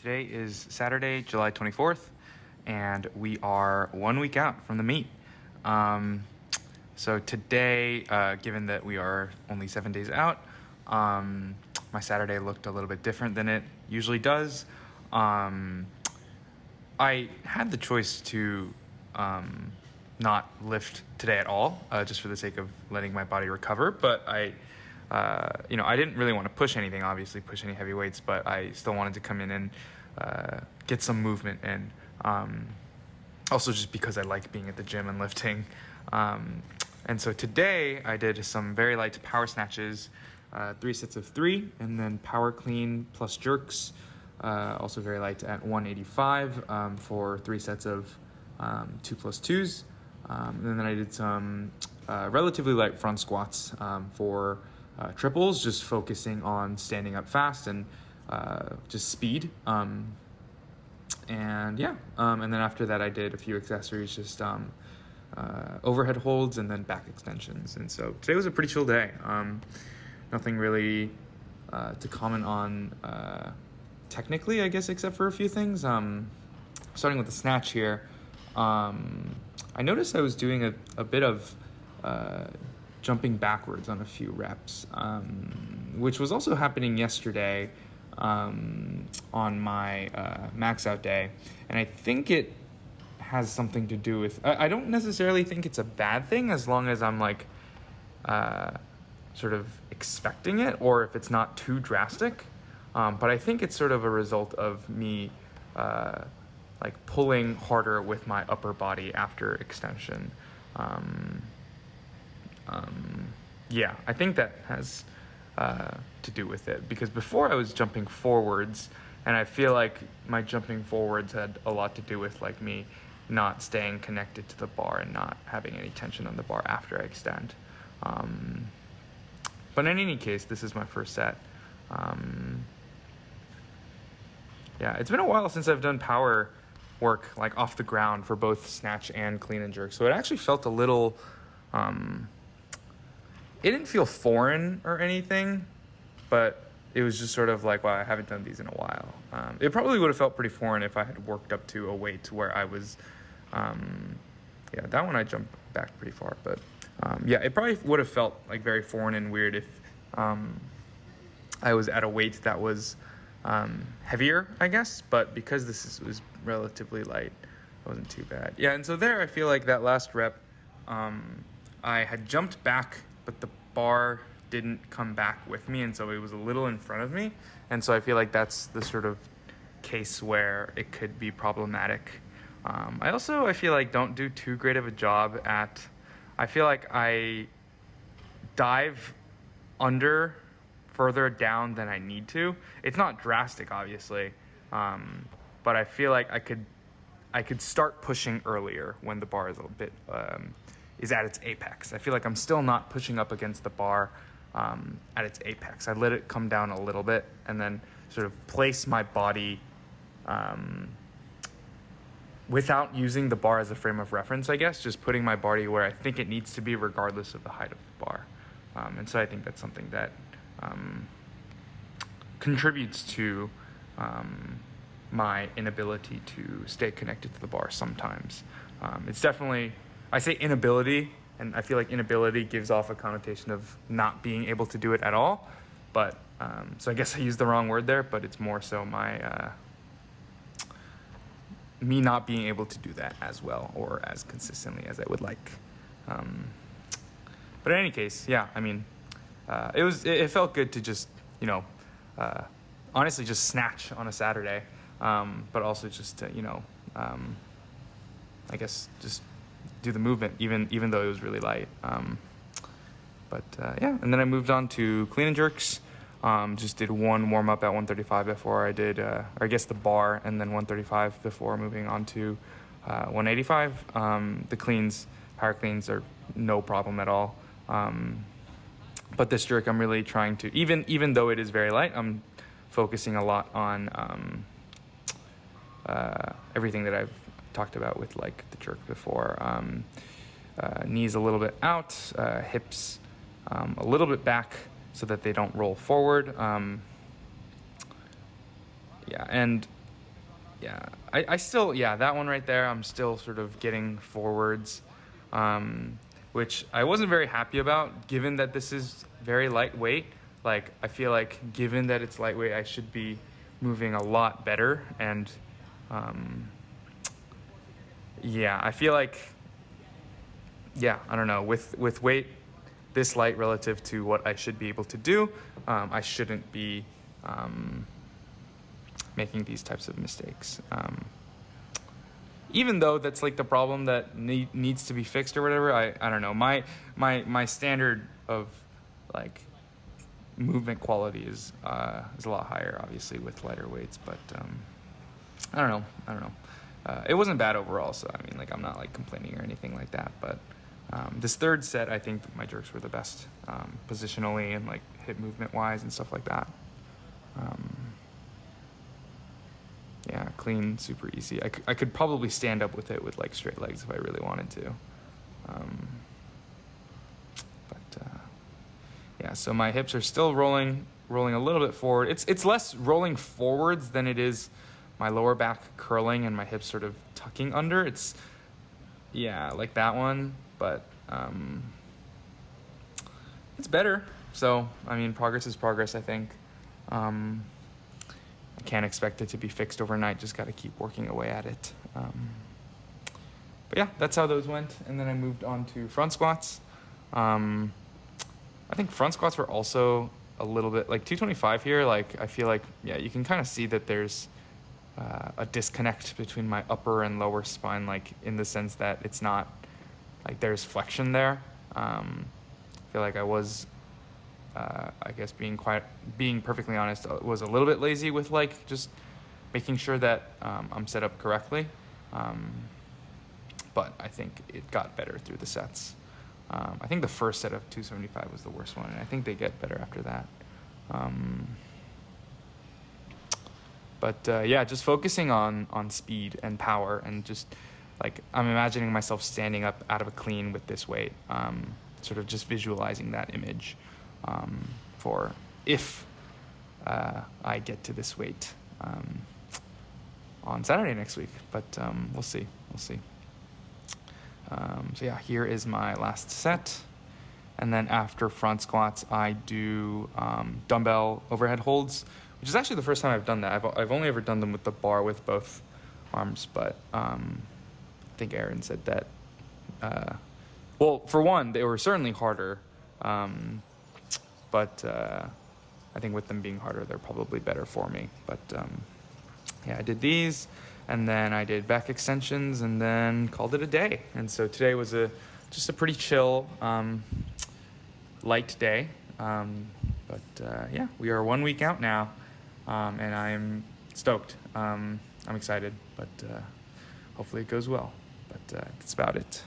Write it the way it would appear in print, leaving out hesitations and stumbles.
Today is Saturday, July 24th, and we are 1 week out from the meet. So today, given that we are only 7 days out, my Saturday looked a little bit different than it usually does. I had the choice to not lift today at all, just for the sake of letting my body recover, but I didn't really want to push anything, obviously push any heavy weights, but I still wanted to come in and get some movement in. Also just because I like being at the gym and lifting. And so today I did some very light power snatches, 3 sets of 3, and then power clean plus jerks, also very light at 185 for 3 sets of 2 plus 2s. And then I did some relatively light front squats for triples, just focusing on standing up fast and just speed. And then after that I did a few accessories, just overhead holds and then back extensions. And so today was a pretty chill day. Nothing really to comment on technically, I guess, except for a few things. Starting with the snatch here, I noticed I was doing a bit of jumping backwards on a few reps, which was also happening yesterday on my max out day. And I think it has something to do with, I don't necessarily think it's a bad thing as long as I'm like sort of expecting it, or if it's not too drastic. But I think it's sort of a result of me like pulling harder with my upper body after extension. I think that has to do with it, because before I was jumping forwards, and I feel like my jumping forwards had a lot to do with like me not staying connected to the bar and not having any tension on the bar after I extend. But in any case, this is my first set. It's been a while since I've done power work like off the ground for both snatch and clean and jerk, so it actually felt a little it didn't feel foreign or anything, but it was just sort of like, wow, I haven't done these in a while. It probably would have felt pretty foreign if I had worked up to a weight where I was that one I jumped back pretty far, but it probably would have felt like very foreign and weird if I was at a weight that was heavier, I guess, but because was relatively light, it wasn't too bad. And so there I feel like that last rep, I had jumped back, but the bar didn't come back with me, and so it was a little in front of me, and so I feel like that's the sort of case where it could be problematic. I feel like don't do too great of a job at, I feel like I dive under further down than I need to. It's not drastic, obviously, but I feel like I could start pushing earlier when the bar is a little bit is at its apex. I feel like I'm still not pushing up against the bar at its apex. I let it come down a little bit and then sort of place my body without using the bar as a frame of reference, I guess, just putting my body where I think it needs to be regardless of the height of the bar. And so I think that's something that contributes to my inability to stay connected to the bar sometimes. It's definitely, I say inability, and I feel like inability gives off a connotation of not being able to do it at all. But so I guess I used the wrong word there, but it's more so my me not being able to do that as well or as consistently as I would like. But in any case, it felt good to just honestly just snatch on a Saturday, but also just to I guess just do the movement even though it was really light. And then I moved on to clean and jerks. Just did one warm up at 135 before I did the bar, and then 135 before moving on to 185. The power cleans are no problem at all. But this jerk, I'm really trying to, even though it is very light, I'm focusing a lot on everything that I've talked about with like the jerk before. Knees a little bit out, hips a little bit back so that they don't roll forward. And yeah, I still, yeah, that one right there, I'm still sort of getting forwards, which I wasn't very happy about, given that this is very lightweight. Like, I feel like given that it's lightweight, I should be moving a lot better. And yeah, I feel like, yeah, I don't know, with weight this light relative to what I should be able to do, I shouldn't be making these types of mistakes. Even though that's like the problem that needs to be fixed or whatever, I don't know. My standard of like movement quality is a lot higher, obviously, with lighter weights. But I don't know. It wasn't bad overall, so I mean, like, I'm not like complaining or anything like that. But this third set, I think my jerks were the best positionally and like hip movement wise and stuff like that. Yeah, clean, super easy. I could probably stand up with it with like straight legs if I really wanted to. Yeah, so my hips are still rolling a little bit forward. It's less rolling forwards than it is my lower back curling and my hips sort of tucking under. It's, yeah, like that one, but it's better. So, I mean, progress is progress, I think. I can't expect it to be fixed overnight. Just got to keep working away at it. But yeah, that's how those went. And then I moved on to front squats. I think front squats were also a little bit like 225 here. Like, I feel like, yeah, you can kind of see that there's a disconnect between my upper and lower spine, like in the sense that it's not like there's flexion there. I feel like I was, I guess being perfectly honest, was a little bit lazy with like just making sure that I'm set up correctly. But I think it got better through the sets. I think the first set of 275 was the worst one, and I think they get better after that. But yeah, just focusing on speed and power, and just like I'm imagining myself standing up out of a clean with this weight, sort of just visualizing that image for if I get to this weight on Saturday next week. But we'll see. So yeah, here is my last set. And then after front squats, I do dumbbell overhead holds, which is actually the first time I've done that. I've only ever done them with the bar with both arms, but I think Aaron said that. Well, for one, they were certainly harder, but I think with them being harder, they're probably better for me. But yeah, I did these, and then I did back extensions, and then called it a day. And so today was just a pretty chill, light day. But yeah, we are 1 week out now, and I'm stoked. I'm excited, but hopefully it goes well. But that's about it.